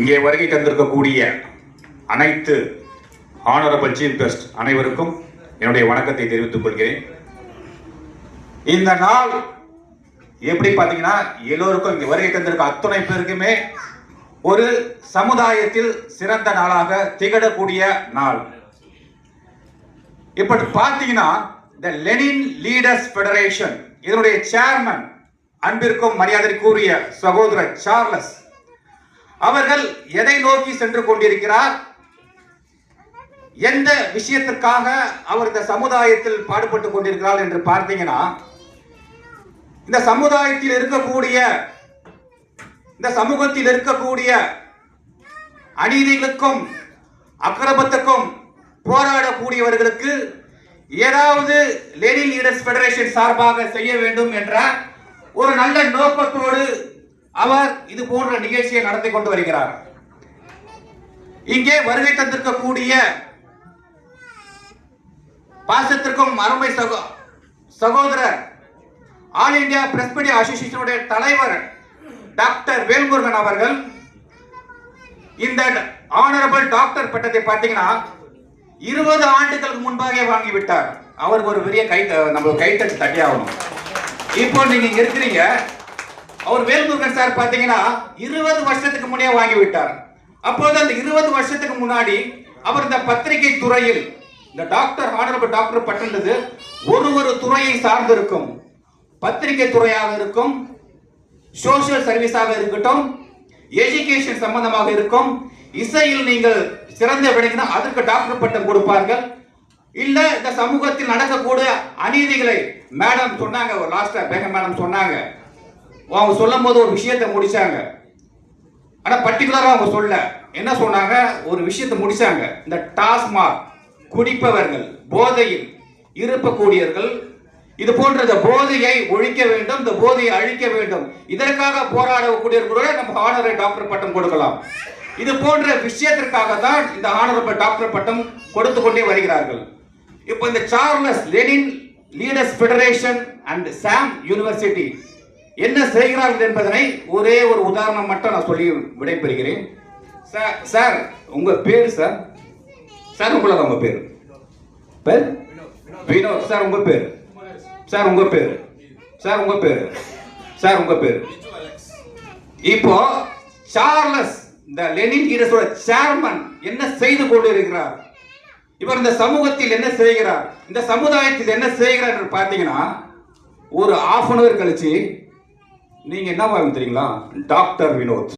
இங்கே வருகை தந்திருக்கக்கூடிய அனைத்து ஹானரபிள் சீஃப் கெஸ்ட் அனைவருக்கும் என்னுடைய வணக்கத்தை தெரிவித்துக் கொள்கிறேன். இந்த நாள் எப்படி பார்த்தீங்கன்னா எல்லோருக்கும் இங்கே வருகை தந்திருக்க அத்துணை பேருக்குமே ஒரு சமுதாயத்தில் சிறந்த நாளாக திகழக்கூடிய நாள். இப்ப பார்த்தீங்கன்னா இந்த லெனின் லீடர்ஸ் ஃபெடரேஷன் இதனுடைய சேர்மன் அன்பிற்கும் மரியாதைக்குரிய சகோதரர் சார்லஸ் அவர்கள் எதை நோக்கி சென்று கொண்டிருக்கிறார், எந்த விஷயத்திற்காக அவர் இந்த சமுதாயத்தில் பாடுபட்டு கொண்டிருக்கிறார் என்று பார்த்தீங்கன்னா, இந்த சமுதாயத்தில் இருக்கக்கூடிய இந்த சமூகத்தில் இருக்கக்கூடிய அநீதிகளுக்கும் அக்கிரமத்துக்கும் போராடக்கூடியவர்களுக்கு ஏதாவது லெனின் லீடர்ஸ் ஃபெடரேஷன் சார்பாக செய்ய வேண்டும் என்ற ஒரு நல்ல நோக்கத்தோடு அவர் இது போன்ற நிகழ்ச்சியை நடத்தி கொண்டு வருகிறார். இங்கே வருகை தந்திருக்கக்கூடிய பாசத்திற்கும் அருமை சகோதரர் ஆல் இந்தியா பிரஸ் மீடியா அசோசியேஷனுடைய தலைவர் டாக்டர் வேல்முருகன் அவர்கள் இந்த ஆனரபிள் டாக்டர் பட்டத்தை பார்த்தீங்கன்னா 20 ஆண்டுகளுக்கு முன்பாக வாங்கிவிட்டார். அவருக்கு ஒரு பெரிய நம்ம கைத்தட்டு தட்டி ஆகணும். இப்போ நீங்க இங்க இருக்கிறீங்க, அவர் வேல்முருகன் சார் பார்த்தீங்கன்னா 20 வருஷத்துக்கு முன்னே வாங்கிவிட்டார். அப்போது அந்த 20 வருஷத்துக்கு முன்னாடி அவர் இந்த பத்திரிகை துறையில் இந்த டாக்டர் ஆனரபிள் டாக்டர் பட்டது ஒரு துறையை சார்ந்து இருக்கும். பத்திரிகை துறையாக இருக்கும், சோசியல் சர்வீஸாக இருக்கட்டும், எஜுகேஷன் சம்பந்தமாக இருக்கும், இசையில் நீங்கள் சிறந்த விளங்கினா அதற்கு டாக்டர் பட்டம் கொடுப்பார்கள். இல்ல இந்த சமூகத்தில் நடக்கக்கூடிய அநீதிகளை மேடம் சொன்னாங்க, லாஸ்டா பேகம் மேடம் சொன்னாங்க, அவங்க சொல்லும் போது ஒரு விஷயத்தை முடிச்சாங்க. ஆனா பர்டிகுலரா அவங்க சொல்ல என்ன சொன்னாங்க, ஒரு விஷயத்தை முடிச்சாங்க. இந்த டாஸ்மாக் குடிப்பவர்கள், போதையில் இருப்பக்கூடியவர்கள், இது போன்ற இந்த போதையை ஒழிக்க வேண்டும், இந்த போதையை அழிக்க வேண்டும், இதற்காக போராடக்கூடியவர்களோட நம்ம ஆனரபிள் டாக்டர் பட்டம் கொடுக்கலாம். இது போன்ற விஷயத்திற்காக தான் இந்த ஆனரபிள் டாக்டர் பட்டம் கொடுத்து கொண்டே வருகிறார்கள். இப்போ இந்த Charles Lenin leaders federation and Sam university என்ன செய்கிறார்கள் என்பதனை ஒரே ஒரு உதாரணம் மட்டும் நான் சொல்லி விடைபெறுகிறேன். சார் உங்க பேர் சார்? சார் உங்களோட உங்க பேர்? வினோத் சார். உங்க பேர் சார்? உங்க பேர் சார்? உங்க பேர் சார்? உங்க பேர்? இப்போ சார்லஸ் இந்த லெனின் லீடர்ஸோட சேர்மன் என்ன செய்து கொண்டிருக்கிறார், இவர் இந்த சமூகத்தில் என்ன செய்கிறார், இந்த சமுதாயத்தில் என்ன செய்கிறார் என்று பார்த்தீங்கன்னா, ஒரு ½ கழிச்சு நீங்க என்ன தெரியுங்களா, டாக்டர் வினோத்